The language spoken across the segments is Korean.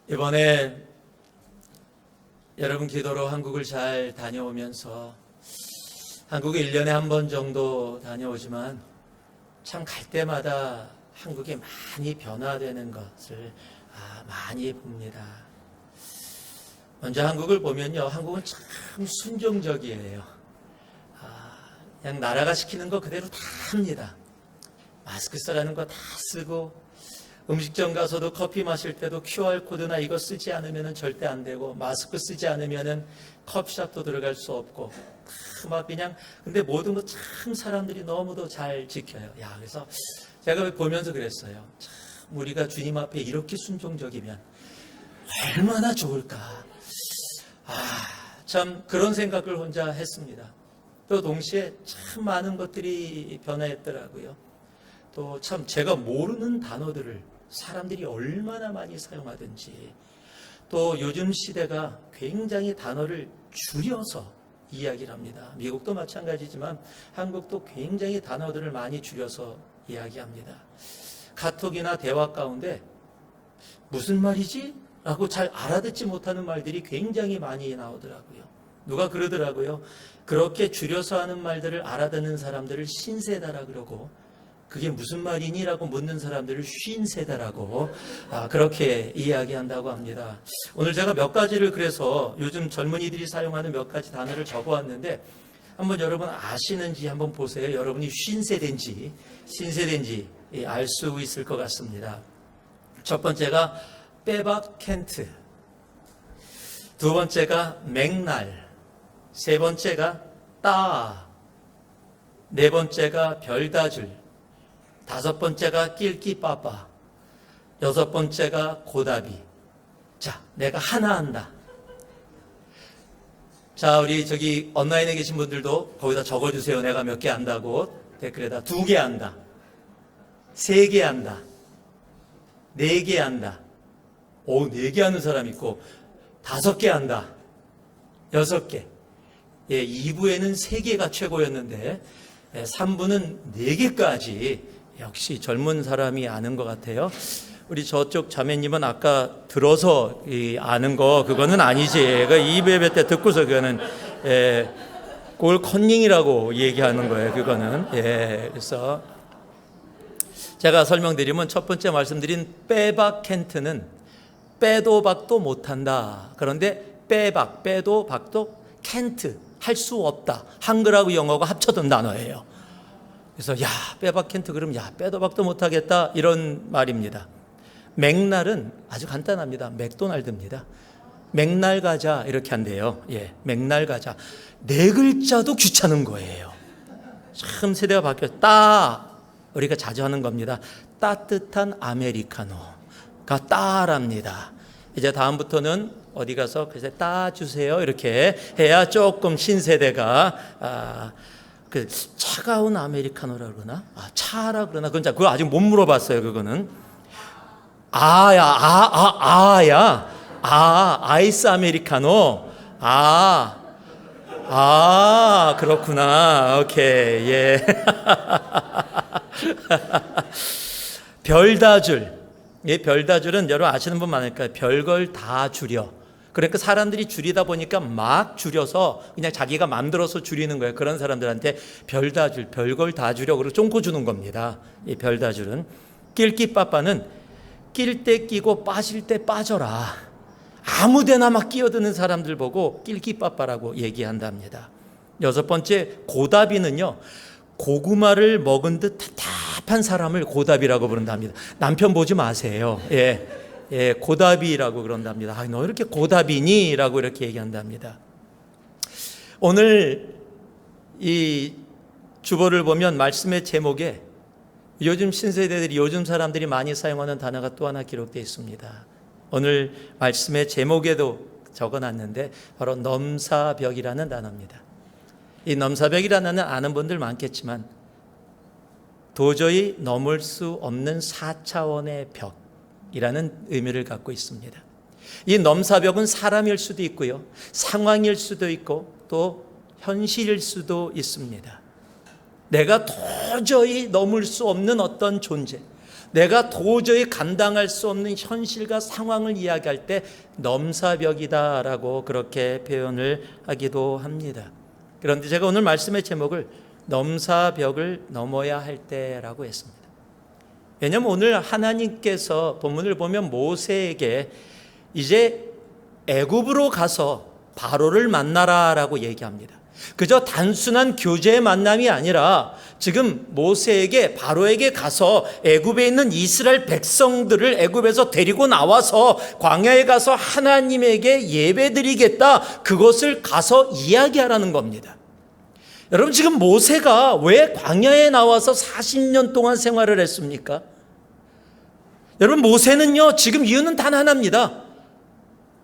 이번에 여러분 기도로 한국을 잘 다녀오면서 한국에 1년에 한 번 정도 다녀오지만 참 갈 때마다 한국이 많이 변화되는 것을 많이 봅니다. 먼저 한국을 보면요, 한국은 참 순종적이에요. 그냥 나라가 시키는 거 그대로 다 합니다. 마스크 쓰라는 거 다 쓰고, 음식점 가서도 커피 마실 때도 QR코드나 이거 쓰지 않으면 절대 안 되고, 마스크 쓰지 않으면 커피숍도 들어갈 수 없고, 막 그냥, 근데 모든 거 참 사람들이 너무도 잘 지켜요. 그래서 제가 보면서 그랬어요. 참 우리가 주님 앞에 이렇게 순종적이면 얼마나 좋을까. 참 그런 생각을 혼자 했습니다. 또 동시에 참 많은 것들이 변화했더라고요. 또 참 제가 모르는 단어들을 사람들이 얼마나 많이 사용하든지, 또 요즘 시대가 굉장히 단어를 줄여서 이야기를 합니다. 미국도 마찬가지지만 한국도 굉장히 단어들을 많이 줄여서 이야기합니다. 카톡이나 대화 가운데 무슨 말이지? 라고 잘 알아듣지 못하는 말들이 굉장히 많이 나오더라고요. 누가 그러더라고요. 그렇게 줄여서 하는 말들을 알아듣는 사람들을 신세다라 그러고, 그게 무슨 말이니? 라고 묻는 사람들을 쉰세다라고 그렇게 이야기한다고 합니다. 오늘 제가 몇 가지를 그래서 요즘 젊은이들이 사용하는 몇 가지 단어를 적어왔는데, 한번 여러분 아시는지 한번 보세요. 여러분이 쉰세대인지 신세대인지 알 수 있을 것 같습니다. 첫 번째가 빼박 켄트, 두 번째가 맥날, 세 번째가 따, 네 번째가 별다줄, 다섯 번째가 낄끼빠빠, 여섯 번째가 고다비. 자, 내가 하나 한다. 자, 우리 저기 온라인에 계신 분들도 거기다 적어주세요. 내가 몇 개 안다고. 댓글에다 2개 안다, 3개 안다, 4개 안다. 4개 하는 사람 있고, 5개 안다, 6개. 2부에는 3개가 최고였는데 3부는 4개까지 역시 젊은 사람이 아는 것 같아요. 우리 저쪽 자매님은 아까 들어서 아는 거 그거는 아니지. 그 2예배 때 듣고서 그거는 그걸 컨닝이라고 얘기하는 거예요. 그거는. 그래서 제가 설명드리면, 첫 번째 말씀드린 빼박 켄트는 빼도 박도 못한다. 그런데 빼박, 빼도 박도 켄트, 할 수 없다. 한글하고 영어가 합쳐진 단어예요. 그래서 빼박 켄트 그러면 빼도 박도 못하겠다, 이런 말입니다. 맥날은 아주 간단합니다. 맥도날드입니다. 맥날 가자 이렇게 한대요. 맥날 가자. 4글자도 귀찮은 거예요. 참 세대가 바뀌었어요. 우리가 자주 하는 겁니다. 따뜻한 아메리카노가 따랍니다. 이제 다음부터는 어디 가서 그래서 따주세요 이렇게 해야 조금 신세대가 그 차가운 아메리카노라 그러나 차라 그러나 그거 아직 못 물어봤어요. 그거는 아이스 아메리카노. 그렇구나. 오케이. 별다줄. 별다줄은 여러분 아시는 분 많을 거예요. 별걸 다 줄여. 그러니까 사람들이 줄이다 보니까 막 줄여서 그냥 자기가 만들어서 줄이는 거예요. 그런 사람들한테 별다줄, 별걸 다 줄여 그러고 쫑코 주는 겁니다. 이 별다줄은. 낄끼빠빠는 낄 때 끼고 빠질 때 빠져라. 아무데나 막 끼어드는 사람들 보고 낄끼빠빠라고 얘기한답니다. 여섯 번째, 고다비는요, 고구마를 먹은 듯 답답한 사람을 고다비라고 부른답니다. 남편 보지 마세요. 고다비라고 그런답니다. 너 이렇게 고다비니? 라고 이렇게 얘기한답니다. 오늘 이 주보를 보면 말씀의 제목에 요즘 신세대들이, 요즘 사람들이 많이 사용하는 단어가 또 하나 기록되어 있습니다. 오늘 말씀의 제목에도 적어놨는데 바로 넘사벽이라는 단어입니다. 이 넘사벽이라는 단어는 아는 분들 많겠지만 도저히 넘을 수 없는 4차원의 벽이라는 의미를 갖고 있습니다. 이 넘사벽은 사람일 수도 있고요, 상황일 수도 있고 또 현실일 수도 있습니다. 내가 도저히 넘을 수 없는 어떤 존재, 내가 도저히 감당할 수 없는 현실과 상황을 이야기할 때 넘사벽이다라고 그렇게 표현을 하기도 합니다. 그런데 제가 오늘 말씀의 제목을 넘사벽을 넘어야 할 때라고 했습니다. 왜냐하면 오늘 하나님께서 본문을 보면 모세에게 이제 애굽으로 가서 바로를 만나라라고 얘기합니다. 그저 단순한 교제의 만남이 아니라 지금 모세에게 바로에게 가서 애굽에 있는 이스라엘 백성들을 애굽에서 데리고 나와서 광야에 가서 하나님에게 예배드리겠다, 그것을 가서 이야기하라는 겁니다. 여러분, 지금 모세가 왜 광야에 나와서 40년 동안 생활을 했습니까? 여러분, 모세는요, 지금 이유는 단 하나입니다.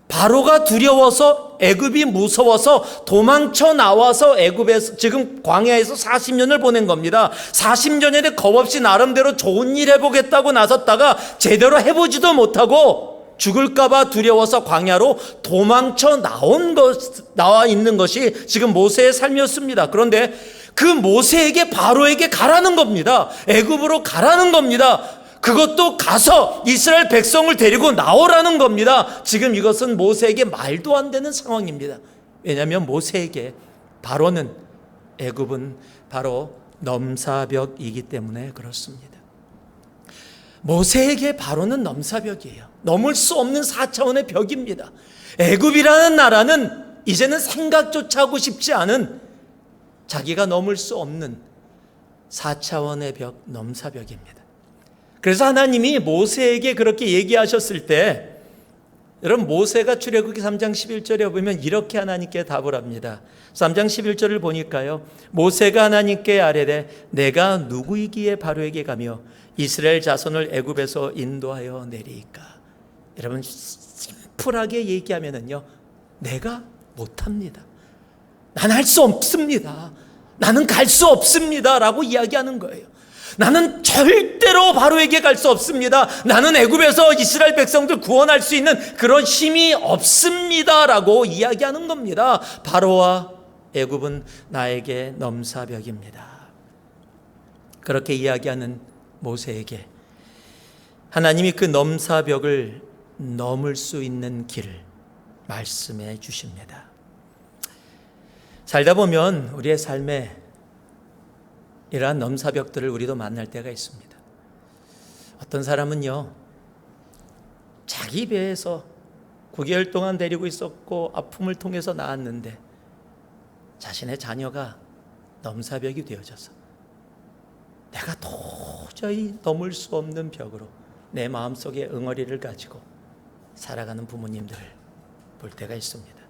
바로가 두려워서, 애굽이 무서워서 도망쳐 나와서 애굽에서 지금 광야에서 40년을 보낸 겁니다. 40년에 겁없이 나름대로 좋은 일 해보겠다고 나섰다가 제대로 해보지도 못하고 죽을까봐 두려워서 광야로 도망쳐 나와 있는 것이 지금 모세의 삶이었습니다. 그런데 그 모세에게 바로에게 가라는 겁니다. 애굽으로 가라는 겁니다. 그것도 가서 이스라엘 백성을 데리고 나오라는 겁니다. 지금 이것은 모세에게 말도 안 되는 상황입니다. 왜냐하면 모세에게 바로는, 애굽은 바로 넘사벽이기 때문에 그렇습니다. 모세에게 바로는 넘사벽이에요. 넘을 수 없는 4차원의 벽입니다. 애굽이라는 나라는 이제는 생각조차 하고 싶지 않은, 자기가 넘을 수 없는 4차원의 벽, 넘사벽입니다. 그래서 하나님이 모세에게 그렇게 얘기하셨을 때, 여러분, 모세가 출애굽기 3장 11절에 보면 이렇게 하나님께 답을 합니다. 3장 11절을 보니까요, 모세가 하나님께 아뢰되 내가 누구이기에 바로에게 가며 이스라엘 자손을 애굽에서 인도하여 내리이까. 여러분, 심플하게 얘기하면은요, 내가 못합니다. 난 할 수 없습니다. 나는 갈 수 없습니다 라고 이야기하는 거예요. 나는 절대로 바로에게 갈 수 없습니다. 나는 애굽에서 이스라엘 백성들 구원할 수 있는 그런 힘이 없습니다 라고 이야기하는 겁니다. 바로와 애굽은 나에게 넘사벽입니다. 그렇게 이야기하는 모세에게 하나님이 그 넘사벽을 넘을 수 있는 길을 말씀해 주십니다. 살다 보면 우리의 삶에 이러한 넘사벽들을 우리도 만날 때가 있습니다. 어떤 사람은요, 자기 배에서 9개월 동안 데리고 있었고 아픔을 통해서 낳았는데 자신의 자녀가 넘사벽이 되어져서 내가 도저히 넘을 수 없는 벽으로 내 마음속에 응어리를 가지고 살아가는 부모님들을 볼 때가 있습니다.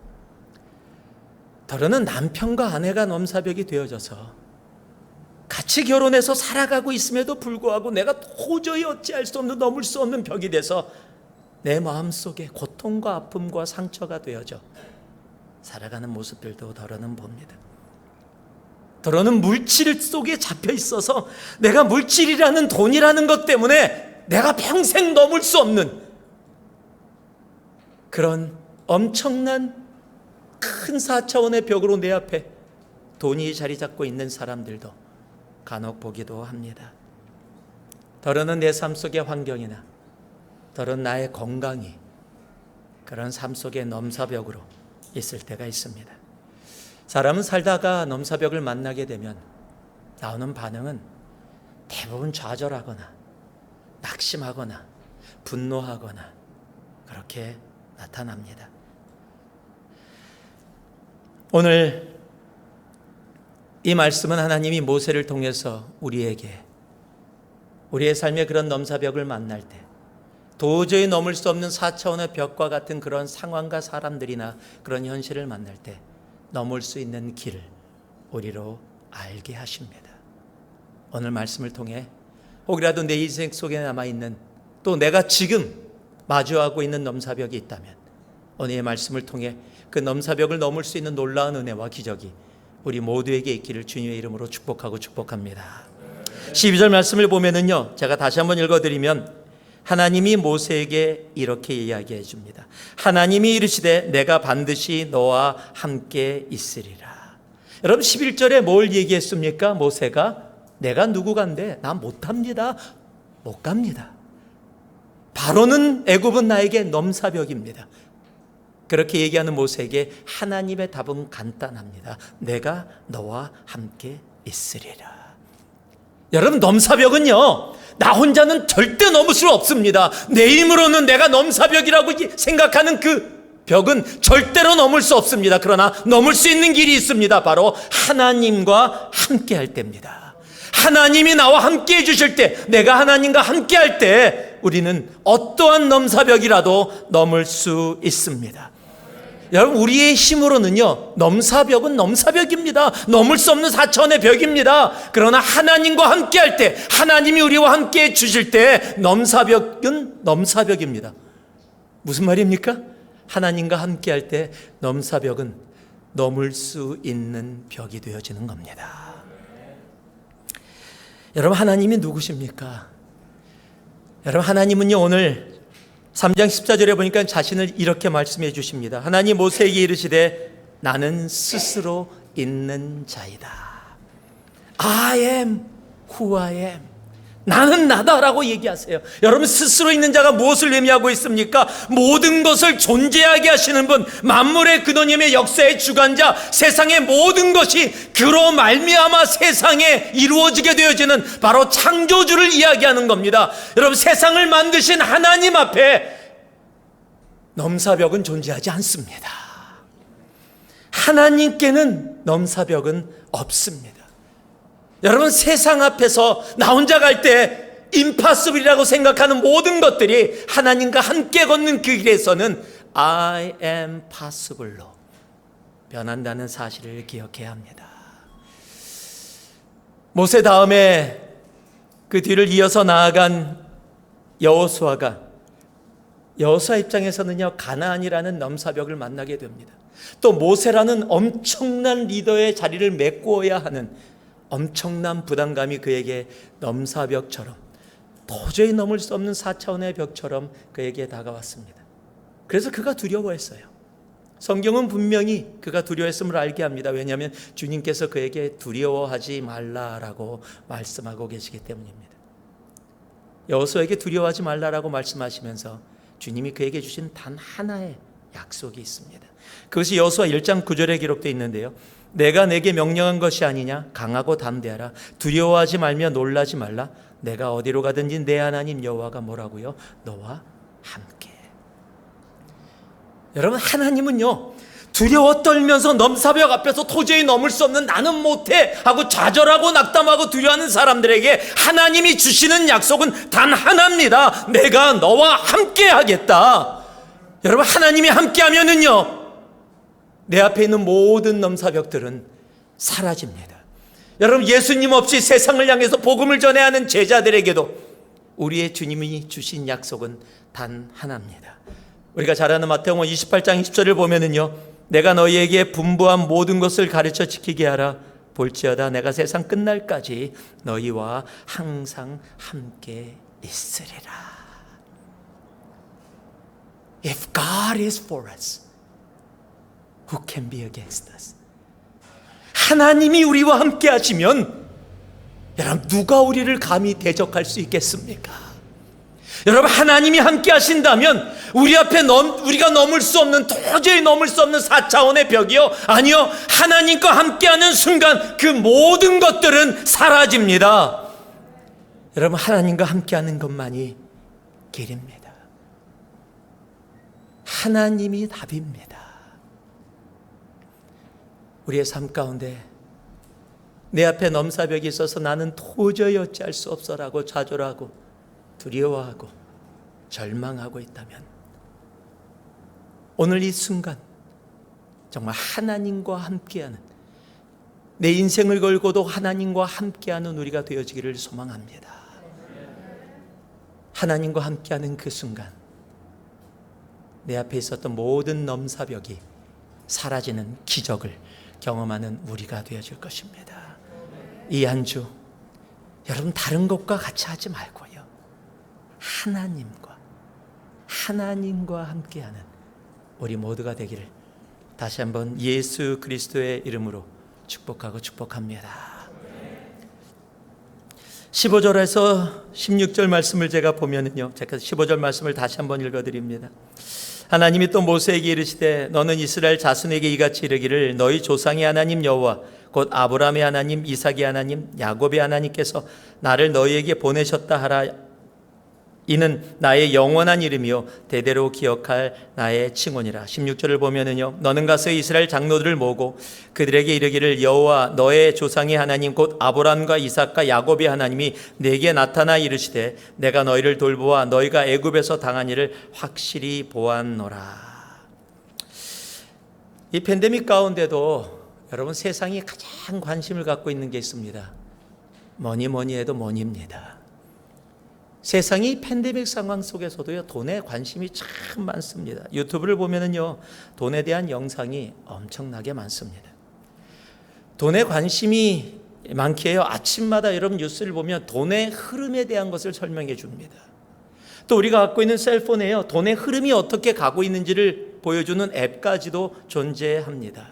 더러는 남편과 아내가 넘사벽이 되어져서 같이 결혼해서 살아가고 있음에도 불구하고 내가 도저히 어찌할 수 없는, 넘을 수 없는 벽이 돼서 내 마음속에 고통과 아픔과 상처가 되어져 살아가는 모습들도 더러는 봅니다. 더러는 물질 속에 잡혀 있어서 내가 물질이라는, 돈이라는 것 때문에 내가 평생 넘을 수 없는 그런 엄청난 큰 4차원의 벽으로 내 앞에 돈이 자리 잡고 있는 사람들도 간혹 보기도 합니다. 더러는 내 삶 속의 환경이나 더러는 나의 건강이 그런 삶 속의 넘사벽으로 있을 때가 있습니다. 사람은 살다가 넘사벽을 만나게 되면 나오는 반응은 대부분 좌절하거나 낙심하거나 분노하거나 그렇게 나타납니다. 오늘 이 말씀은 하나님이 모세를 통해서 우리에게 우리의 삶의 그런 넘사벽을 만날 때 도저히 넘을 수 없는 4차원의 벽과 같은 그런 상황과 사람들이나 그런 현실을 만날 때 넘을 수 있는 길을 우리로 알게 하십니다. 오늘 말씀을 통해 혹이라도 내 인생 속에 남아있는, 또 내가 지금 마주하고 있는 넘사벽이 있다면 오늘의 말씀을 통해 그 넘사벽을 넘을 수 있는 놀라운 은혜와 기적이 우리 모두에게 있기를 주님의 이름으로 축복합니다. 12절 말씀을 보면은요, 제가 다시 한번 읽어드리면 하나님이 모세에게 이렇게 이야기해 줍니다. 하나님이 이르시되 내가 반드시 너와 함께 있으리라. 여러분, 11절에 뭘 얘기했습니까? 모세가 내가 누구간데 난 못합니다. 못 갑니다. 바로는 애굽은 나에게 넘사벽입니다. 그렇게 얘기하는 모세에게 하나님의 답은 간단합니다. 내가 너와 함께 있으리라. 여러분, 넘사벽은요, 나 혼자는 절대 넘을 수 없습니다. 내 힘으로는 내가 넘사벽이라고 생각하는 그 벽은 절대로 넘을 수 없습니다. 그러나 넘을 수 있는 길이 있습니다. 바로 하나님과 함께 할 때입니다. 하나님이 나와 함께 해주실 때, 내가 하나님과 함께 할 때 우리는 어떠한 넘사벽이라도 넘을 수 있습니다. 여러분, 우리의 힘으로는요, 넘사벽은 넘사벽입니다. 넘을 수 없는 4차원의 벽입니다. 그러나 하나님과 함께 할 때, 하나님이 우리와 함께 해 주실 때 넘사벽은 넘사벽입니다. 무슨 말입니까? 하나님과 함께 할 때 넘사벽은 넘을 수 있는 벽이 되어지는 겁니다. 여러분, 하나님이 누구십니까? 여러분, 하나님은요, 오늘 3장 14절에 보니까 자신을 이렇게 말씀해 주십니다. 하나님 모세에게 이르시되 나는 스스로 있는 자이다. I am who I am. 나는 나다라고 얘기하세요. 여러분, 스스로 있는 자가 무엇을 의미하고 있습니까? 모든 것을 존재하게 하시는 분, 만물의 근원임의 역사의 주관자, 세상의 모든 것이 그로 말미암아 세상에 이루어지게 되어지는 바로 창조주를 이야기하는 겁니다. 여러분, 세상을 만드신 하나님 앞에 넘사벽은 존재하지 않습니다. 하나님께는 넘사벽은 없습니다. 여러분, 세상 앞에서 나 혼자 갈 때 임파서블이라고 생각하는 모든 것들이 하나님과 함께 걷는 그 길에서는 I am possible로 변한다는 사실을 기억해야 합니다. 모세 다음에 그 뒤를 이어서 나아간 여호수아가, 여호수아 입장에서는요, 가나안이라는 넘사벽을 만나게 됩니다. 또 모세라는 엄청난 리더의 자리를 메꾸어야 하는 엄청난 부담감이 그에게 넘사벽처럼, 도저히 넘을 수 없는 4차원의 벽처럼 그에게 다가왔습니다. 그래서 그가 두려워했어요. 성경은 분명히 그가 두려워했음을 알게 합니다. 왜냐하면 주님께서 그에게 두려워하지 말라라고 말씀하고 계시기 때문입니다. 여호수아에게 두려워하지 말라라고 말씀하시면서 주님이 그에게 주신 단 하나의 약속이 있습니다. 그것이 여호수아 1장 9절에 기록되어 있는데요. 내가 내게 명령한 것이 아니냐? 강하고 담대하라. 두려워하지 말며 놀라지 말라. 내가 어디로 가든지 내 하나님 여호와가 뭐라고요? 너와 함께. 여러분, 하나님은요, 두려워 떨면서 넘사벽 앞에서 도저히 넘을 수 없는 나는 못해 하고 좌절하고 낙담하고 두려워하는 사람들에게 하나님이 주시는 약속은 단 하나입니다. 내가 너와 함께 하겠다. 여러분, 하나님이 함께 하면은요, 내 앞에 있는 모든 넘사벽들은 사라집니다. 여러분, 예수님 없이 세상을 향해서 복음을 전해야 하는 제자들에게도 우리의 주님이 주신 약속은 단 하나입니다. 우리가 잘 아는 마태복음 28장 20절을 보면은요, 내가 너희에게 분부한 모든 것을 가르쳐 지키게 하라. 볼지어다 내가 세상 끝날까지 너희와 항상 함께 있으리라. If God is for us, who can be against us? 하나님이 우리와 함께 하시면 여러분, 누가 우리를 감히 대적할 수 있겠습니까? 여러분, 하나님이 함께 하신다면 우리 앞에 우리가 넘을 수 없는, 도저히 넘을 수 없는 4차원의 벽이요, 아니요, 하나님과 함께하는 순간 그 모든 것들은 사라집니다. 여러분, 하나님과 함께하는 것만이 길입니다. 하나님이 답입니다. 우리의 삶 가운데 내 앞에 넘사벽이 있어서 나는 도저히 어찌할 수 없어라고 좌절하고 두려워하고 절망하고 있다면 오늘 이 순간 정말 하나님과 함께하는, 내 인생을 걸고도 하나님과 함께하는 우리가 되어지기를 소망합니다. 하나님과 함께하는 그 순간 내 앞에 있었던 모든 넘사벽이 사라지는 기적을 경험하는 우리가 되어질 것입니다. 이 한 주 여러분, 다른 것과 같이 하지 말고요, 하나님과 함께하는 우리 모두가 되기를 다시 한번 예수 그리스도의 이름으로 축복하고 축복합니다. 15절에서 16절 말씀을 제가 보면은요, 제가 15절 말씀을 다시 한번 읽어드립니다. 하나님이 또 모세에게 이르시되 너는 이스라엘 자손에게 이같이 이르기를 너희 조상의 하나님 여호와 곧 아브라함의 하나님, 이삭의 하나님, 야곱의 하나님께서 나를 너희에게 보내셨다 하라. 이는 나의 영원한 이름이요 대대로 기억할 나의 칭언이라. 16절을 보면은요, 너는 가서 이스라엘 장로들을 모으고 그들에게 이르기를 여호와 너의 조상의 하나님 곧 아브라함과 이삭과 야곱의 하나님이 내게 나타나 이르시되 내가 너희를 돌보아 너희가 애굽에서 당한 일을 확실히 보았노라. 이 팬데믹 가운데도 여러분, 세상이 가장 관심을 갖고 있는 게 있습니다. 뭐니 해도 money입니다. 세상이 팬데믹 상황 속에서도요, 돈에 관심이 참 많습니다. 유튜브를 보면은요, 돈에 대한 영상이 엄청나게 많습니다. 돈에 관심이 많기에요, 아침마다 여러분 뉴스를 보면 돈의 흐름에 대한 것을 설명해 줍니다. 또 우리가 갖고 있는 셀폰에요, 돈의 흐름이 어떻게 가고 있는지를 보여주는 앱까지도 존재합니다.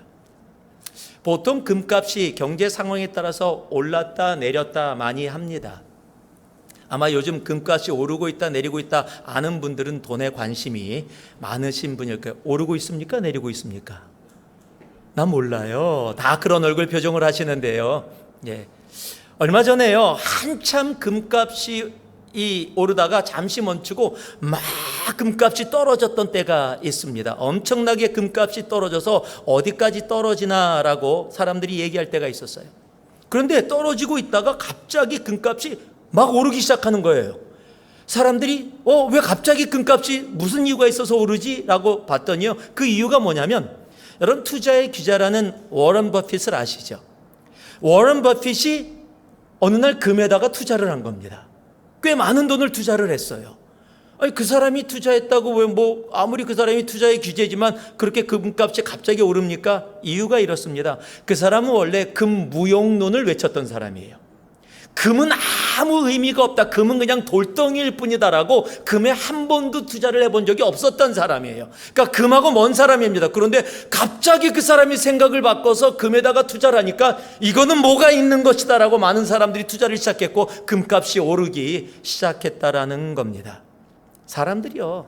보통 금값이 경제 상황에 따라서 올랐다 내렸다 많이 합니다. 아마 요즘 금값이 오르고 있다 내리고 있다 아는 분들은 돈에 관심이 많으신 분일 거예요. 오르고 있습니까? 내리고 있습니까? 난 몰라요. 다 그런 얼굴 표정을 하시는데요. 예. 얼마 전에요, 한참 금값이 오르다가 잠시 멈추고 막 금값이 떨어졌던 때가 있습니다. 엄청나게 금값이 떨어져서 어디까지 떨어지나라고 사람들이 얘기할 때가 있었어요. 그런데 떨어지고 있다가 갑자기 금값이 막 오르기 시작하는 거예요. 사람들이 왜 갑자기 금값이 무슨 이유가 있어서 오르지? 라고 봤더니요, 그 이유가 뭐냐면, 여러분 투자의 귀자라는 워런 버핏을 아시죠? 워런 버핏이 어느 날 금에다가 투자를 한 겁니다. 꽤 많은 돈을 투자를 했어요. 아니, 그 사람이 투자했다고 왜 아무리 그 사람이 투자의 규제지만 그렇게 금값이 갑자기 오릅니까? 이유가 이렇습니다. 그 사람은 원래 금 무용론을 외쳤던 사람이에요. 금은 아무 의미가 없다. 금은 그냥 돌덩이일 뿐이다라고 금에 한 번도 투자를 해본 적이 없었던 사람이에요. 그러니까 금하고 먼 사람입니다. 그런데 갑자기 그 사람이 생각을 바꿔서 금에다가 투자를 하니까 이거는 뭐가 있는 것이다라고 많은 사람들이 투자를 시작했고 금값이 오르기 시작했다라는 겁니다. 사람들이요,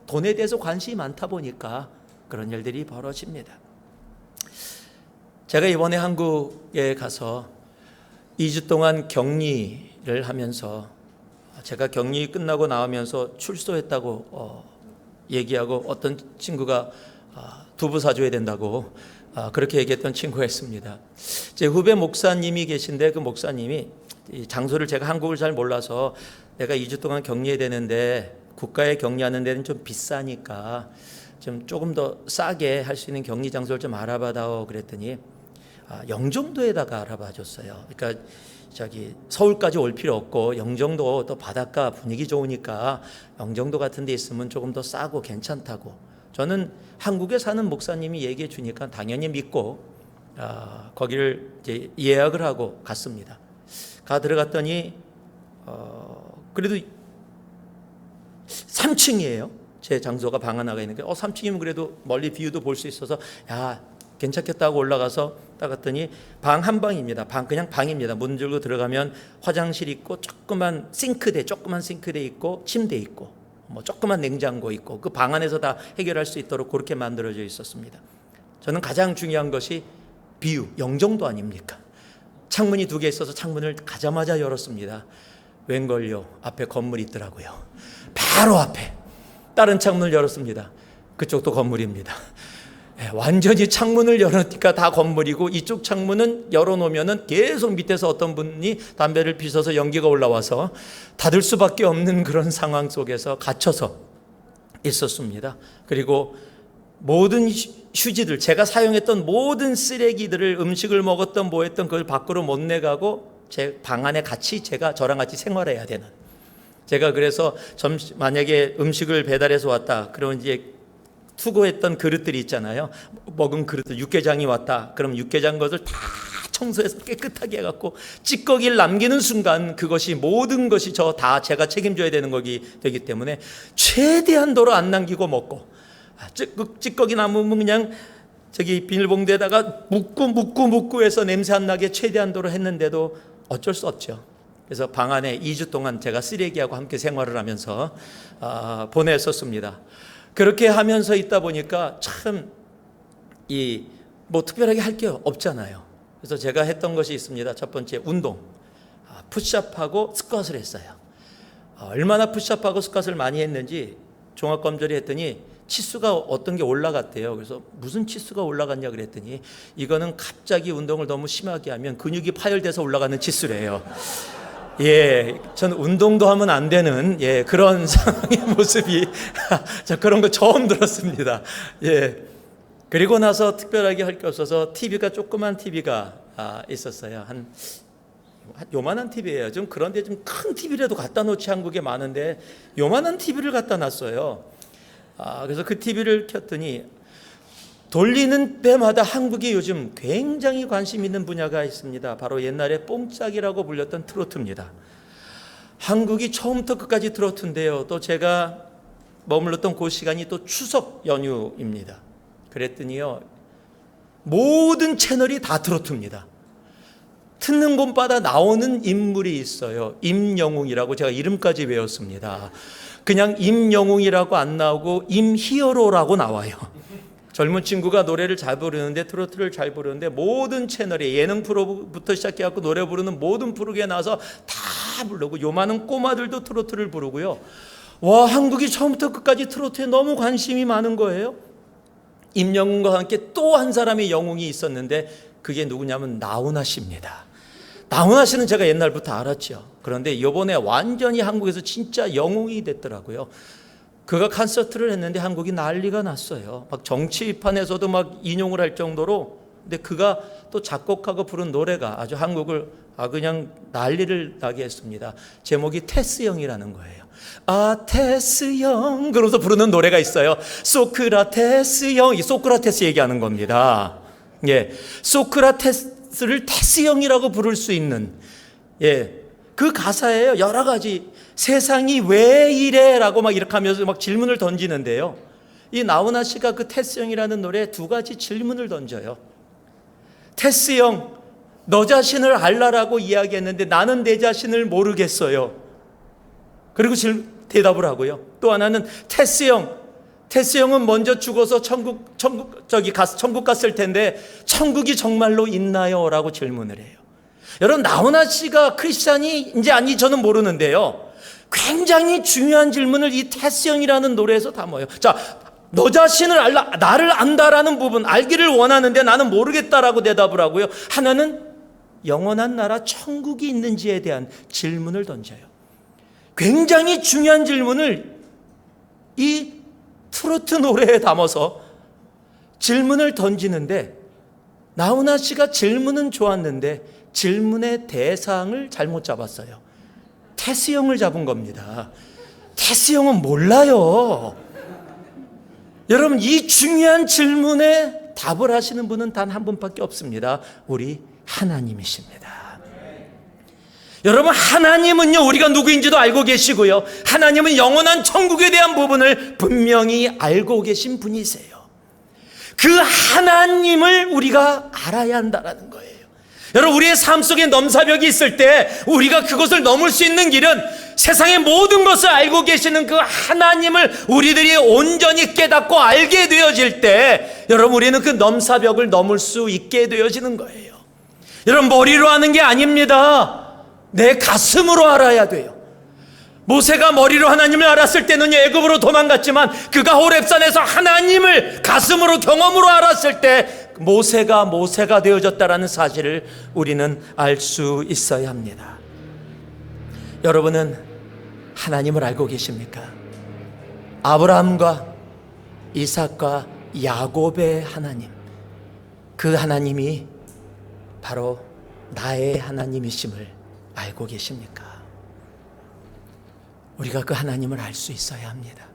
돈에 대해서 관심이 많다 보니까 그런 일들이 벌어집니다. 제가 이번에 한국에 가서 2주 동안 격리를 하면서, 제가 격리 끝나고 나오면서 출소했다고 얘기하고 어떤 친구가 두부 사줘야 된다고 그렇게 얘기했던 친구가 있습니다. 제 후배 목사님이 계신데 그 목사님이 이 장소를, 제가 한국을 잘 몰라서 내가 2주 동안 격리해야 되는데 국가에 격리하는 데는 좀 비싸니까 좀 조금 더 싸게 할 수 있는 격리 장소를 좀 알아봐다오 그랬더니 영종도에다가 알아봐 줬어요. 그러니까 서울까지 올 필요 없고 영종도 또 바닷가 분위기 좋으니까 영종도 같은 데 있으면 조금 더 싸고 괜찮다고. 저는 한국에 사는 목사님이 얘기해 주니까 당연히 믿고 거기를 이제 예약을 하고 갔습니다. 들어갔더니 그래도 3층이에요. 제 장소가 방 하나가 있는 게 3층이면 그래도 멀리 뷰도 볼 수 있어서 괜찮겠다고 올라가서 딱 갔더니 방 한 방입니다. 그냥 방입니다. 문 열고 들어가면 화장실 있고 조그만 싱크대 있고 침대 있고 조그만 냉장고 있고 그 방 안에서 다 해결할 수 있도록 그렇게 만들어져 있었습니다. 저는 가장 중요한 것이 뷰, 영종도 아닙니까? 창문이 2개 있어서 창문을 가자마자 열었습니다. 웬걸요, 앞에 건물이 있더라고요. 바로 앞에 다른 창문을 열었습니다. 그쪽도 건물입니다. 완전히 창문을 열으니까 다 건물이고, 이쪽 창문은 열어놓으면 계속 밑에서 어떤 분이 담배를 피워서 연기가 올라와서 닫을 수밖에 없는 그런 상황 속에서 갇혀서 있었습니다. 그리고 모든 휴지들, 제가 사용했던 모든 쓰레기들을, 음식을 먹었던 뭐 했던 그걸 밖으로 못 내가고 제 방 안에 저랑 같이 생활해야 되는, 제가 그래서 만약에 음식을 배달해서 왔다 그러면 이제 투고했던 그릇들이 있잖아요. 먹은 그릇들, 육개장이 왔다 그럼 육개장 것을 다 청소해서 깨끗하게 해갖고 찌꺼기를 남기는 순간 그것이 모든 것이 다 제가 책임져야 되는 거기 되기 때문에 최대한도로 안 남기고 먹고, 찌꺼기 남으면 그냥 비닐봉지에다가 묶고 해서 냄새 안 나게 최대한도로 했는데도 어쩔 수 없죠. 그래서 방 안에 2주 동안 제가 쓰레기하고 함께 생활을 하면서 보냈었습니다. 그렇게 하면서 있다 보니까 참 뭐 특별하게 할 게 없잖아요. 그래서 제가 했던 것이 있습니다. 첫 번째, 운동. 푸시업하고 스쿼트를 했어요. 얼마나 푸시업하고 스쿼트를 많이 했는지 종합검절이 했더니 치수가 어떤 게 올라갔대요. 그래서 무슨 치수가 올라갔냐 그랬더니 이거는 갑자기 운동을 너무 심하게 하면 근육이 파열돼서 올라가는 치수래요. 예, 저는 운동도 하면 안 되는 그런 상황의 모습이 저 그런 거 처음 들었습니다. 예. 그리고 나서 특별하게 할 게 없어서 TV가 조그만 TV가 있었어요. 한 요만한 TV예요. 좀 그런데 좀 큰 TV라도 갖다 놓지 한국에 많은데 요만한 TV를 갖다 놨어요. 그래서 그 TV를 켰더니 돌리는 때마다 한국이 요즘 굉장히 관심 있는 분야가 있습니다. 바로 옛날에 뽕짝이라고 불렸던 트로트입니다. 한국이 처음부터 끝까지 트로트인데요. 또 제가 머물렀던 그 시간이 또 추석 연휴입니다. 그랬더니요, 모든 채널이 다 트로트입니다. 듣는 곳마다 나오는 인물이 있어요. 임영웅이라고 제가 이름까지 외웠습니다. 그냥 임영웅이라고 안 나오고 임히어로라고 나와요. 젊은 친구가 노래를 잘 부르는데, 트로트를 잘 부르는데 모든 채널에 예능 프로부터 시작해갖고 노래 부르는 모든 프로그램에 나와서 다 부르고, 요만한 꼬마들도 트로트를 부르고요. 와, 한국이 처음부터 끝까지 트로트에 너무 관심이 많은 거예요. 임영웅과 함께 또 한 사람의 영웅이 있었는데 그게 누구냐면 나훈아 씨입니다. 나훈아 씨는 제가 옛날부터 알았죠. 그런데 이번에 완전히 한국에서 진짜 영웅이 됐더라고요. 그가 콘서트를 했는데 한국이 난리가 났어요. 막 정치판에서도 막 인용을 할 정도로. 근데 그가 또 작곡하고 부른 노래가 아주 한국을 그냥 난리를 나게 했습니다. 제목이 테스 형이라는 거예요. 테스 형 그러면서 부르는 노래가 있어요. 소크라테스 형, 이 소크라테스 얘기하는 겁니다. 예, 소크라테스를 테스 형이라고 부를 수 있는 그 가사예요. 여러 가지 세상이 왜 이래라고 막 이렇게 하면서 막 질문을 던지는데요. 이 나훈아 씨가 그 테스 형이라는 노래에 두 가지 질문을 던져요. 테스 형, 너 자신을 알라라고 이야기했는데 나는 내 자신을 모르겠어요. 그리고 대답을 하고요. 또 하나는 테스 형은 먼저 죽어서 천국 갔을 텐데 천국이 정말로 있나요? 라고 질문을 해요. 여러분, 나훈아 씨가 크리스찬인지 아닌지 저는 모르는데요. 굉장히 중요한 질문을 이 테스 형이라는 노래에서 담아요. 자, 너 자신을 알라, 나를 안다라는 부분, 알기를 원하는데 나는 모르겠다라고 대답을 하고요. 하나는 영원한 나라 천국이 있는지에 대한 질문을 던져요. 굉장히 중요한 질문을 이 트로트 노래에 담아서 질문을 던지는데, 나훈아 씨가 질문은 좋았는데 질문의 대상을 잘못 잡았어요. 테스 형을 잡은 겁니다. 테스 형은 몰라요. 여러분, 이 중요한 질문에 답을 하시는 분은 단 한 분밖에 없습니다. 우리 하나님이십니다. 여러분, 하나님은요, 우리가 누구인지도 알고 계시고요, 하나님은 영원한 천국에 대한 부분을 분명히 알고 계신 분이세요. 그 하나님을 우리가 알아야 한다는 거예요. 여러분, 우리의 삶 속에 넘사벽이 있을 때 우리가 그것을 넘을 수 있는 길은 세상의 모든 것을 알고 계시는 그 하나님을 우리들이 온전히 깨닫고 알게 되어질 때, 여러분, 우리는 그 넘사벽을 넘을 수 있게 되어지는 거예요. 여러분, 머리로 하는 게 아닙니다. 내 가슴으로 알아야 돼요. 모세가 머리로 하나님을 알았을 때는 애굽으로 도망갔지만 그가 호렙산에서 하나님을 가슴으로 경험으로 알았을 때 모세가 되어졌다라는 사실을 우리는 알 수 있어야 합니다. 여러분은 하나님을 알고 계십니까? 아브라함과 이삭과 야곱의 하나님, 그 하나님이 바로 나의 하나님이심을 알고 계십니까? 우리가 그 하나님을 알 수 있어야 합니다.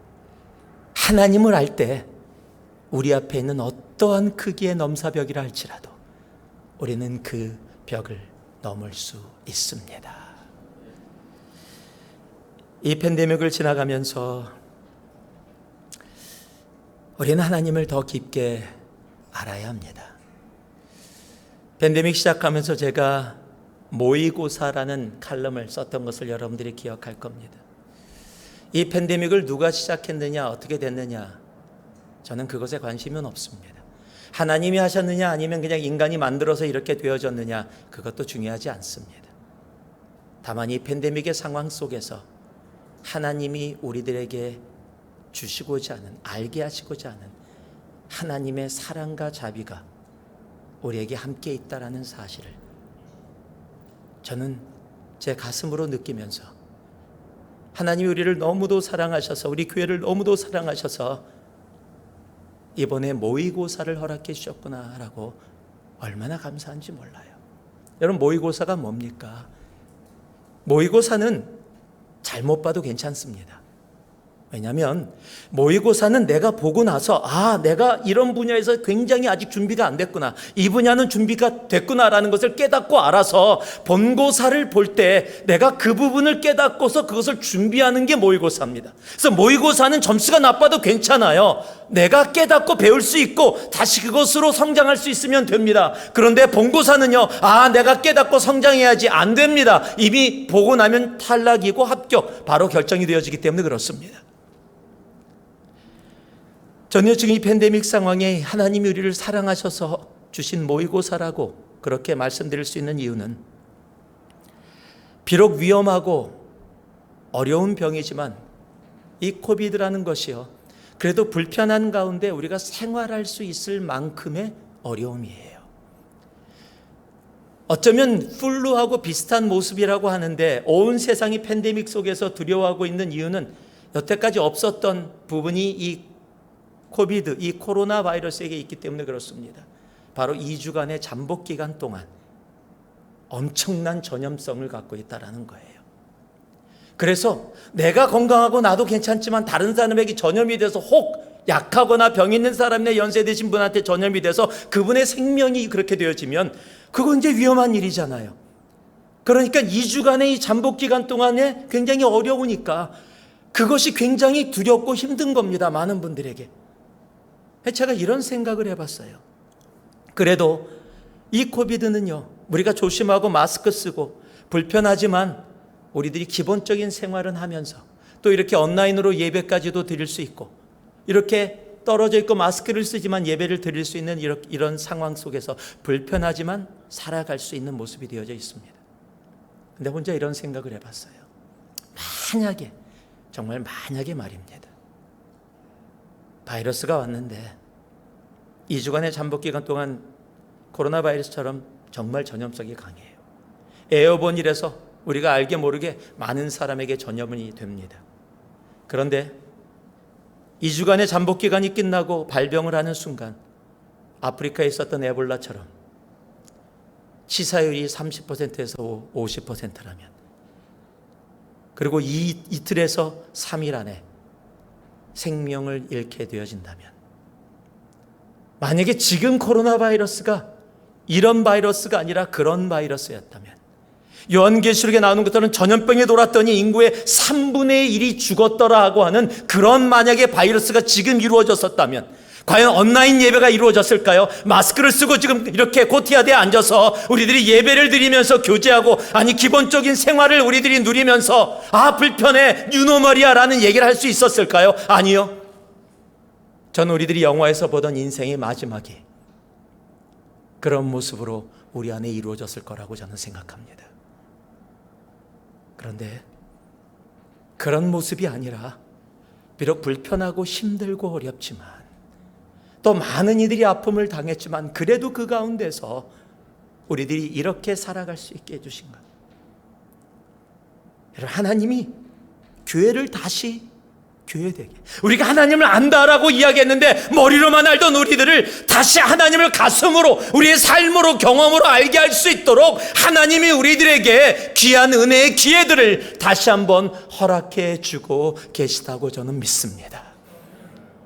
하나님을 알 때 우리 앞에 있는 어떠한 크기의 넘사벽이라 할지라도 우리는 그 벽을 넘을 수 있습니다. 이 팬데믹을 지나가면서 우리는 하나님을 더 깊게 알아야 합니다. 팬데믹 시작하면서 제가 모의고사라는 칼럼을 썼던 것을 여러분들이 기억할 겁니다. 이 팬데믹을 누가 시작했느냐, 어떻게 됐느냐, 저는 그것에 관심은 없습니다. 하나님이 하셨느냐 아니면 그냥 인간이 만들어서 이렇게 되어졌느냐, 그것도 중요하지 않습니다. 다만 이 팬데믹의 상황 속에서 하나님이 우리들에게 주시고자 하는, 알게 하시고자 하는 하나님의 사랑과 자비가 우리에게 함께 있다라는 사실을 저는 제 가슴으로 느끼면서, 하나님이 우리를 너무도 사랑하셔서, 우리 교회를 너무도 사랑하셔서 이번에 모의고사를 허락해 주셨구나라고 얼마나 감사한지 몰라요. 여러분, 모의고사가 뭡니까? 모의고사는 잘못 봐도 괜찮습니다. 왜냐하면 모의고사는 내가 보고 나서 내가 이런 분야에서 굉장히 아직 준비가 안 됐구나, 이 분야는 준비가 됐구나라는 것을 깨닫고 알아서 본고사를 볼 때 내가 그 부분을 깨닫고서 그것을 준비하는 게 모의고사입니다. 그래서 모의고사는 점수가 나빠도 괜찮아요. 내가 깨닫고 배울 수 있고 다시 그것으로 성장할 수 있으면 됩니다. 그런데 본고사는요, 내가 깨닫고 성장해야지, 안 됩니다. 이미 보고 나면 탈락이고 합격 바로 결정이 되어지기 때문에 그렇습니다. 저는 지금 이 팬데믹 상황에 하나님이 우리를 사랑하셔서 주신 모의고사라고 그렇게 말씀드릴 수 있는 이유는, 비록 위험하고 어려운 병이지만 이 코비드라는 것이요, 그래도 불편한 가운데 우리가 생활할 수 있을 만큼의 어려움이에요. 어쩌면 플루하고 비슷한 모습이라고 하는데, 온 세상이 팬데믹 속에서 두려워하고 있는 이유는 여태까지 없었던 부분이 이 코비드, 이 코로나 바이러스에게 있기 때문에 그렇습니다. 바로 2주간의 잠복 기간 동안 엄청난 전염성을 갖고 있다는 거예요. 그래서 내가 건강하고 나도 괜찮지만 다른 사람에게 전염이 돼서, 혹 약하거나 병 있는 사람이나 연세 드신 분한테 전염이 돼서 그분의 생명이 그렇게 되어지면 그건 이제 위험한 일이잖아요. 그러니까 2주간의 이 잠복 기간 동안에 굉장히 어려우니까 그것이 굉장히 두렵고 힘든 겁니다, 많은 분들에게. 제가 이런 생각을 해봤어요. 그래도 이 코비드는요, 우리가 조심하고 마스크 쓰고 불편하지만 우리들이 기본적인 생활은 하면서, 또 이렇게 온라인으로 예배까지도 드릴 수 있고, 이렇게 떨어져 있고 마스크를 쓰지만 예배를 드릴 수 있는 이런 상황 속에서 불편하지만 살아갈 수 있는 모습이 되어져 있습니다. 근데 혼자 이런 생각을 해봤어요. 만약에, 정말 만약에 말입니다, 바이러스가 왔는데 2주간의 잠복 기간 동안 코로나 바이러스처럼 정말 전염성이 강해요. 에어본이라서 우리가 알게 모르게 많은 사람에게 전염이 됩니다. 그런데 2주간의 잠복 기간이 끝나고 발병을 하는 순간 아프리카에 있었던 에볼라처럼 치사율이 30%에서 50%라면, 그리고 이틀에서 3일 안에 생명을 잃게 되어진다면, 만약에 지금 코로나 바이러스가 이런 바이러스가 아니라 그런 바이러스였다면, 요한계시록에 나오는 것들은 전염병에 돌았더니 인구의 3분의 1이 죽었더라 하고 하는 그런 만약에 바이러스가 지금 이루어졌었다면 과연 온라인 예배가 이루어졌을까요? 마스크를 쓰고 지금 이렇게 고티아대에 앉아서 우리들이 예배를 드리면서 교제하고, 아니 기본적인 생활을 우리들이 누리면서 불편해, 뉴노멀이야라는 얘기를 할 수 있었을까요? 아니요. 저는 우리들이 영화에서 보던 인생의 마지막이 그런 모습으로 우리 안에 이루어졌을 거라고 저는 생각합니다. 그런데 그런 모습이 아니라, 비록 불편하고 힘들고 어렵지만, 또 많은 이들이 아픔을 당했지만 그래도 그 가운데서 우리들이 이렇게 살아갈 수 있게 해주신 것. 여러분, 하나님이 교회를 다시 교회되게, 우리가 하나님을 안다라고 이야기했는데 머리로만 알던 우리들을 다시 하나님을 가슴으로, 우리의 삶으로, 경험으로 알게 할 수 있도록 하나님이 우리들에게 귀한 은혜의 기회들을 다시 한번 허락해 주고 계시다고 저는 믿습니다.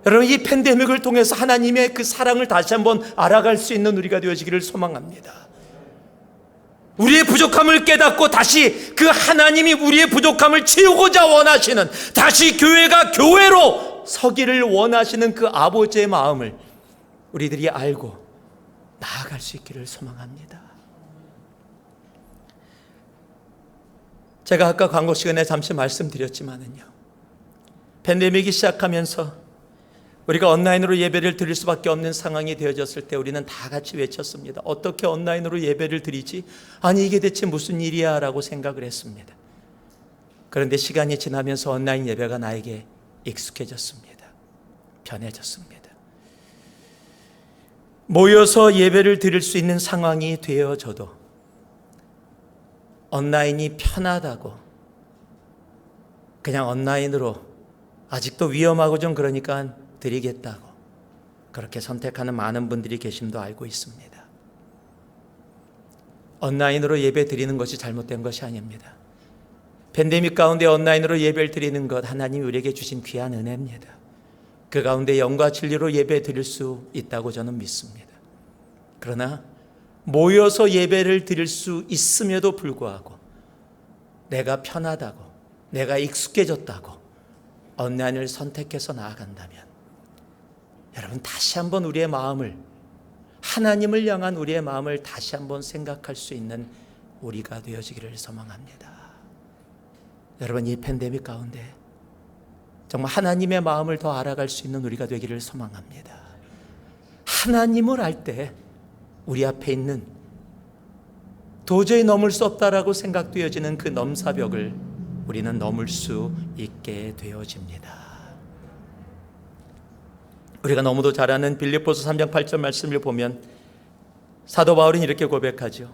여러분, 이 팬데믹을 통해서 하나님의 그 사랑을 다시 한번 알아갈 수 있는 우리가 되어지기를 소망합니다. 우리의 부족함을 깨닫고 다시 그 하나님이 우리의 부족함을 채우고자 원하시는, 다시 교회가 교회로 서기를 원하시는 그 아버지의 마음을 우리들이 알고 나아갈 수 있기를 소망합니다. 제가 아까 광고 시간에 잠시 말씀드렸지만은요, 팬데믹이 시작하면서 우리가 온라인으로 예배를 드릴 수밖에 없는 상황이 되어졌을 때 우리는 다 같이 외쳤습니다. 어떻게 온라인으로 예배를 드리지? 아니, 이게 대체 무슨 일이야? 라고 생각을 했습니다. 그런데 시간이 지나면서 온라인 예배가 나에게 익숙해졌습니다. 편해졌습니다. 모여서 예배를 드릴 수 있는 상황이 되어져도 온라인이 편하다고 그냥 온라인으로 아직도 위험하고 좀 그러니까 드리겠다고 그렇게 선택하는 많은 분들이 계심도 알고 있습니다. 온라인으로 예배 드리는 것이 잘못된 것이 아닙니다. 팬데믹 가운데 온라인으로 예배를 드리는 것 하나님이 우리에게 주신 귀한 은혜입니다. 그 가운데 영과 진리로 예배 드릴 수 있다고 저는 믿습니다. 그러나 모여서 예배를 드릴 수 있음에도 불구하고 내가 편하다고, 내가 익숙해졌다고 온라인을 선택해서 나아간다면 여러분, 다시 한번 우리의 마음을, 하나님을 향한 우리의 마음을 다시 한번 생각할 수 있는 우리가 되어지기를 소망합니다. 여러분, 이 팬데믹 가운데 정말 하나님의 마음을 더 알아갈 수 있는 우리가 되기를 소망합니다. 하나님을 알 때 우리 앞에 있는 도저히 넘을 수 없다라고 생각되어지는 그 넘사벽을 우리는 넘을 수 있게 되어집니다. 우리가 너무도 잘 아는 빌립보서 3장 8절 말씀을 보면 사도 바울은 이렇게 고백하죠.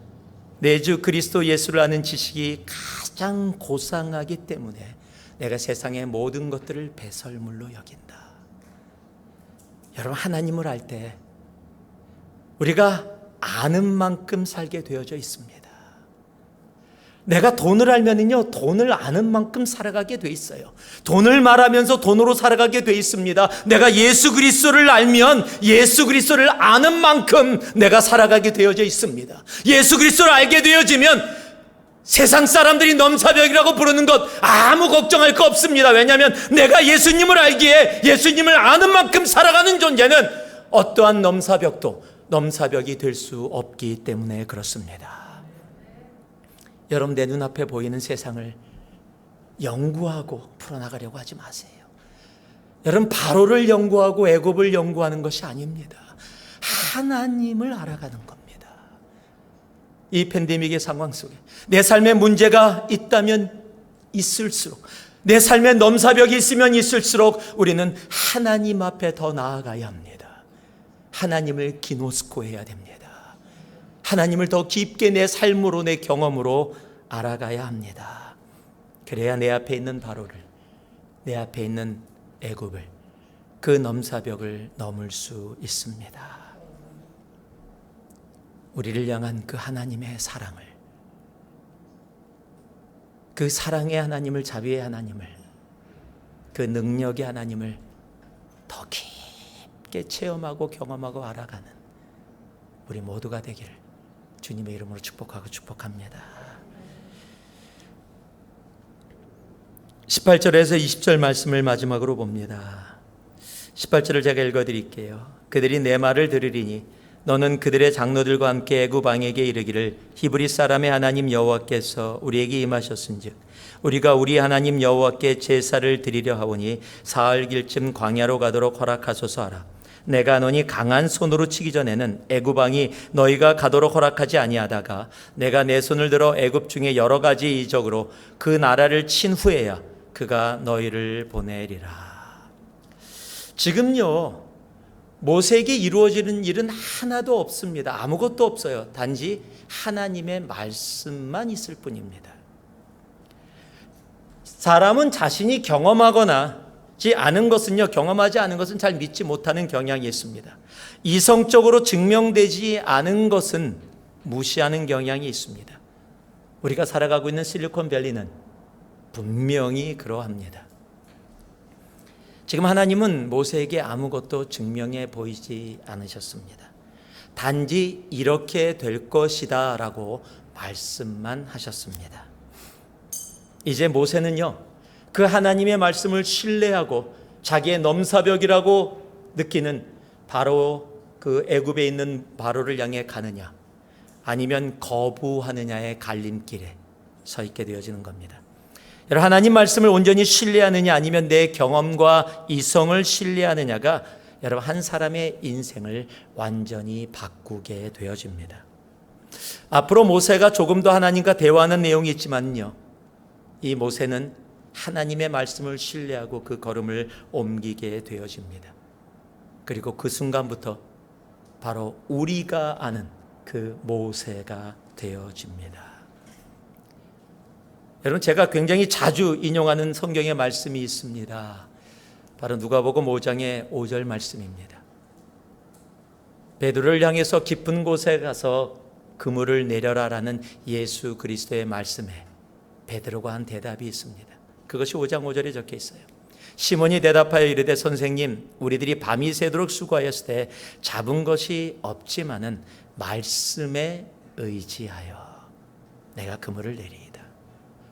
내 주 그리스도 예수를 아는 지식이 가장 고상하기 때문에 내가 세상의 모든 것들을 배설물로 여긴다. 여러분, 하나님을 알 때 우리가 아는 만큼 살게 되어져 있습니다. 내가 돈을 알면은요, 돈을 아는 만큼 살아가게 돼 있어요. 돈을 말하면서 돈으로 살아가게 돼 있습니다. 내가 예수 그리스도를 알면 예수 그리스도를 아는 만큼 내가 살아가게 되어져 있습니다. 예수 그리스도를 알게 되어지면 세상 사람들이 넘사벽이라고 부르는 것 아무 걱정할 거 없습니다. 왜냐하면 내가 예수님을 알기에 예수님을 아는 만큼 살아가는 존재는 어떠한 넘사벽이 될 수 없기 때문에 그렇습니다. 여러분, 내 눈앞에 보이는 세상을 연구하고 풀어나가려고 하지 마세요. 여러분, 바로를 연구하고 애굽을 연구하는 것이 아닙니다. 하나님을 알아가는 겁니다. 이 팬데믹의 상황 속에 내 삶에 문제가 있다면 있을수록, 내 삶에 넘사벽이 있으면 있을수록 우리는 하나님 앞에 더 나아가야 합니다. 하나님을 기노스코해야 됩니다. 하나님을 더 깊게 내 삶으로, 내 경험으로 알아가야 합니다. 그래야 내 앞에 있는 바로를, 내 앞에 있는 애굽을, 그 넘사벽을 넘을 수 있습니다. 우리를 향한 그 하나님의 사랑을, 그 사랑의 하나님을, 자비의 하나님을, 그 능력의 하나님을 더 깊게 체험하고 경험하고 알아가는 우리 모두가 되기를 주님의 이름으로 축복합니다. 18절에서 20절 말씀을 마지막으로 봅니다. 18절을 제가 읽어드릴게요. 그들이 내 말을 들으리니 너는 그들의 장로들과 함께 애굽 왕에게 이르기를 히브리 사람의 하나님 여호와께서 우리에게 임하셨은즉 우리가 우리 하나님 여호와께 제사를 드리려 하오니 사흘길쯤 광야로 가도록 허락하소서 하라. 내가 너니 강한 손으로 치기 전에는 애굽 왕이 너희가 가도록 허락하지 아니하다가 내가 내 손을 들어 애굽 중에 여러 가지 이적으로 그 나라를 친 후에야 그가 너희를 보내리라. 지금요, 모세에게 이루어지는 일은 하나도 없습니다. 아무것도 없어요. 단지 하나님의 말씀만 있을 뿐입니다. 사람은 자신이 경험하지 않은 것은 잘 믿지 못하는 경향이 있습니다. 이성적으로 증명되지 않은 것은 무시하는 경향이 있습니다. 우리가 살아가고 있는 실리콘밸리는 분명히 그러합니다. 지금 하나님은 모세에게 아무것도 증명해 보이지 않으셨습니다. 단지 이렇게 될 것이다 라고 말씀만 하셨습니다. 이제 모세는요, 그 하나님의 말씀을 신뢰하고 자기의 넘사벽이라고 느끼는 바로 그 애굽에 있는 바로를 향해 가느냐, 아니면 거부하느냐의 갈림길에 서 있게 되어지는 겁니다. 여러분, 하나님 말씀을 온전히 신뢰하느냐 아니면 내 경험과 이성을 신뢰하느냐가 여러분 한 사람의 인생을 완전히 바꾸게 되어집니다. 앞으로 모세가 조금 더 하나님과 대화하는 내용이 있지만요, 이 모세는 하나님의 말씀을 신뢰하고 그 걸음을 옮기게 되어집니다. 그리고 그 순간부터 바로 우리가 아는 그 모세가 되어집니다. 여러분, 제가 굉장히 자주 인용하는 성경의 말씀이 있습니다. 바로 누가복음 5장의 5절 말씀입니다. 베드로를 향해서 깊은 곳에 가서 그물을 내려라라는 예수 그리스도의 말씀에 베드로가 한 대답이 있습니다. 그것이 5장 5절에 적혀 있어요. 시몬이 대답하여 이르되 선생님, 우리들이 밤이 새도록 수고하였을 때 잡은 것이 없지만은 말씀에 의지하여 내가 그물을 내리이다.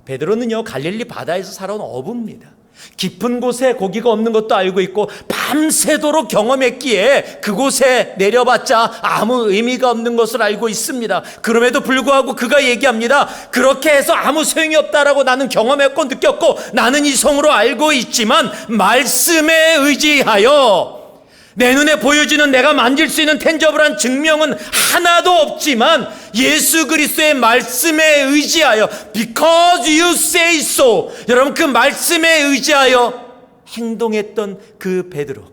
베드로는요, 갈릴리 바다에서 살아온 어부입니다. 깊은 곳에 고기가 없는 것도 알고 있고 밤새도록 경험했기에 그곳에 내려봤자 아무 의미가 없는 것을 알고 있습니다. 그럼에도 불구하고 그가 얘기합니다. 그렇게 해서 아무 소용이 없다라고 나는 경험했고 느꼈고 나는 이성으로 알고 있지만 말씀에 의지하여 내 눈에 보여지는 내가 만질 수 있는 텐저블한 증명은 하나도 없지만 예수 그리스도의 말씀에 의지하여 Because you say so, 여러분 그 말씀에 의지하여 행동했던 그 베드로,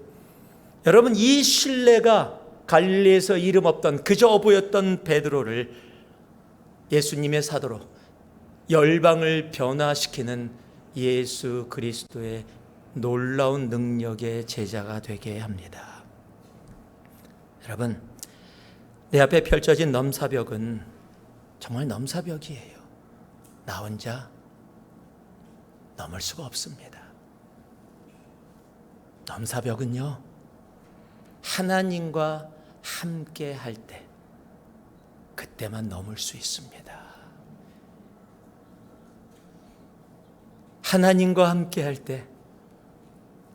여러분 이 신뢰가 갈릴리에서 이름 없던 그저 어부였던 베드로를 예수님의 사도로 열방을 변화시키는 예수 그리스도의 놀라운 능력의 제자가 되게 합니다. 여러분, 내 앞에 펼쳐진 넘사벽은 정말 넘사벽이에요. 나 혼자 넘을 수가 없습니다. 넘사벽은요, 하나님과 함께 할 때 그때만 넘을 수 있습니다. 하나님과 함께 할 때,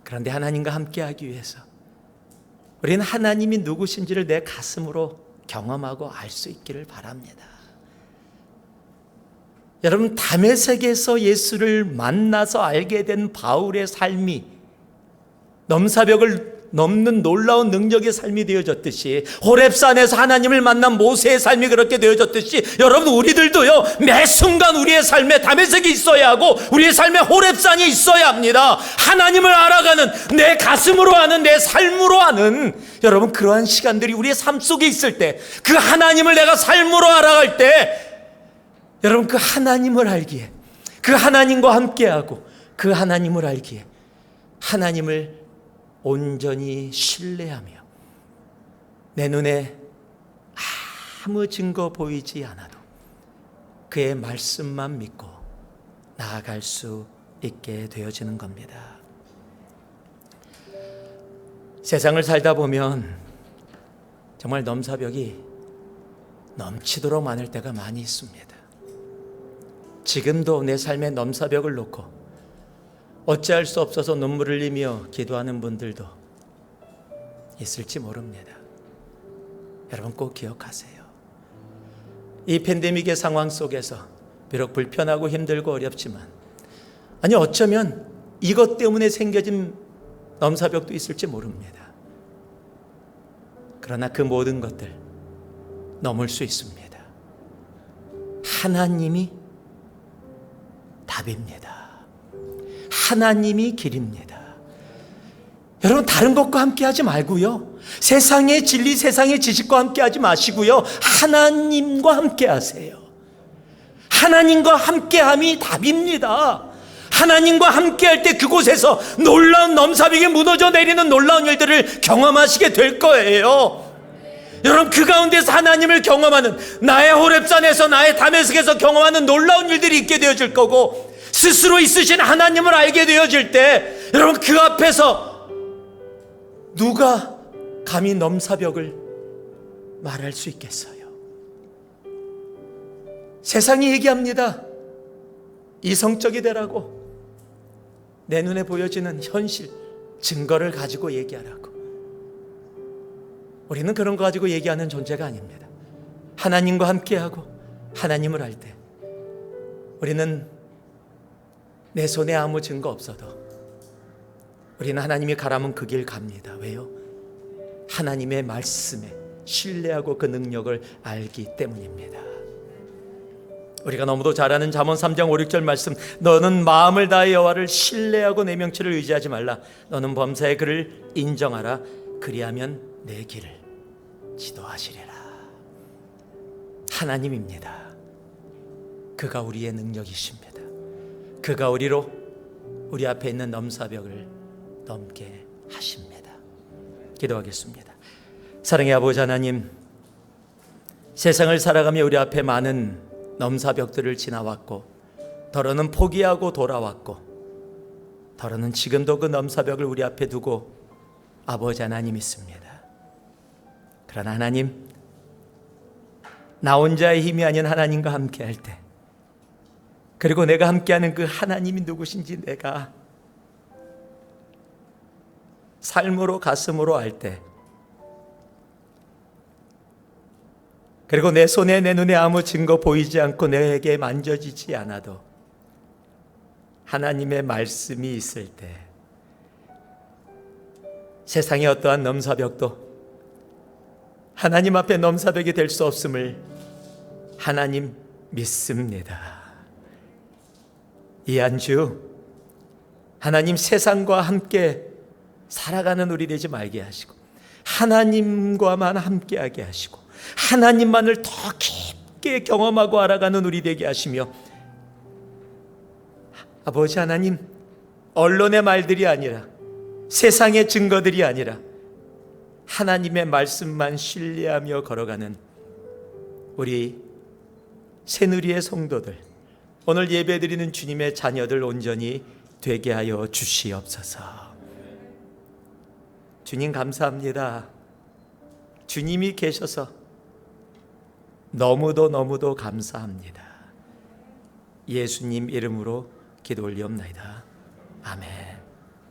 그런데 하나님과 함께 하기 위해서 우리는 하나님이 누구신지를 내 가슴으로 경험하고 알 수 있기를 바랍니다. 여러분, 다메섹에서 예수를 만나서 알게 된 바울의 삶이 넘사벽을 넘는 놀라운 능력의 삶이 되어졌듯이, 호렙산에서 하나님을 만난 모세의 삶이 그렇게 되어졌듯이, 여러분 우리들도요 매 순간 우리의 삶에 다메섹이 있어야 하고 우리의 삶에 호렙산이 있어야 합니다. 하나님을 알아가는, 내 가슴으로 아는, 내 삶으로 아는, 여러분 그러한 시간들이 우리의 삶 속에 있을 때, 그 하나님을 내가 삶으로 알아갈 때, 여러분 그 하나님을 알기에, 그 하나님과 함께하고 그 하나님을 알기에 하나님을 온전히 신뢰하며 내 눈에 아무 증거 보이지 않아도 그의 말씀만 믿고 나아갈 수 있게 되어지는 겁니다. 세상을 살다 보면 정말 넘사벽이 넘치도록 많을 때가 많이 있습니다. 지금도 내 삶의 넘사벽을 놓고 어찌할 수 없어서 눈물을 흘리며 기도하는 분들도 있을지 모릅니다. 여러분 꼭 기억하세요. 이 팬데믹의 상황 속에서 비록 불편하고 힘들고 어렵지만, 아니 어쩌면 이것 때문에 생겨진 넘사벽도 있을지 모릅니다. 그러나 그 모든 것들 넘을 수 있습니다. 하나님이 답입니다. 하나님이 길입니다. 여러분 다른 것과 함께 하지 말고요, 세상의 진리, 세상의 지식과 함께 하지 마시고요, 하나님과 함께 하세요. 하나님과 함께함이 답입니다. 하나님과 함께할 때 그곳에서 놀라운 넘사벽이 무너져 내리는 놀라운 일들을 경험하시게 될 거예요. 여러분 그 가운데서 하나님을 경험하는, 나의 호렙산에서, 나의 다메섹에서 경험하는 놀라운 일들이 있게 되어질 거고, 스스로 있으신 하나님을 알게 되어질 때, 여러분 그 앞에서 누가 감히 넘사벽을 말할 수 있겠어요? 세상이 얘기합니다. 이성적이 되라고, 내 눈에 보여지는 현실, 증거를 가지고 얘기하라고. 우리는 그런 거 가지고 얘기하는 존재가 아닙니다. 하나님과 함께하고 하나님을 알 때 우리는 내 손에 아무 증거 없어도 우리는 하나님이 가라면 그 길 갑니다. 왜요? 하나님의 말씀에 신뢰하고 그 능력을 알기 때문입니다. 우리가 너무도 잘 아는 잠언 3장 5, 6절 말씀, 너는 마음을 다해 여호와를 신뢰하고 내 명철을 의지하지 말라. 너는 범사에 그를 인정하라. 그리하면 내 길을 지도하시리라. 하나님입니다. 그가 우리의 능력이십니다. 그가 우리 앞에 있는 넘사벽을 넘게 하십니다. 기도하겠습니다. 사랑의 아버지 하나님, 세상을 살아가며 우리 앞에 많은 넘사벽들을 지나왔고, 더러는 포기하고 돌아왔고, 더러는 지금도 그 넘사벽을 우리 앞에 두고 아버지 하나님 있습니다. 그러나 하나님, 나 혼자의 힘이 아닌 하나님과 함께 할 때, 그리고 내가 함께하는 그 하나님이 누구신지 내가 삶으로 가슴으로 알 때, 그리고 내 손에 내 눈에 아무 증거 보이지 않고 내게 만져지지 않아도 하나님의 말씀이 있을 때 세상의 어떠한 넘사벽도 하나님 앞에 넘사벽이 될 수 없음을 하나님 믿습니다. 이 한 주 하나님 세상과 함께 살아가는 우리 되지 말게 하시고 하나님과만 함께하게 하시고 하나님만을 더 깊게 경험하고 알아가는 우리 되게 하시며, 아버지 하나님, 언론의 말들이 아니라 세상의 증거들이 아니라 하나님의 말씀만 신뢰하며 걸어가는 우리 새누리의 성도들, 오늘 예배드리는 주님의 자녀들 온전히 되게 하여 주시옵소서. 주님 감사합니다. 주님이 계셔서 너무도 감사합니다. 예수님 이름으로 기도 올리옵나이다. 아멘.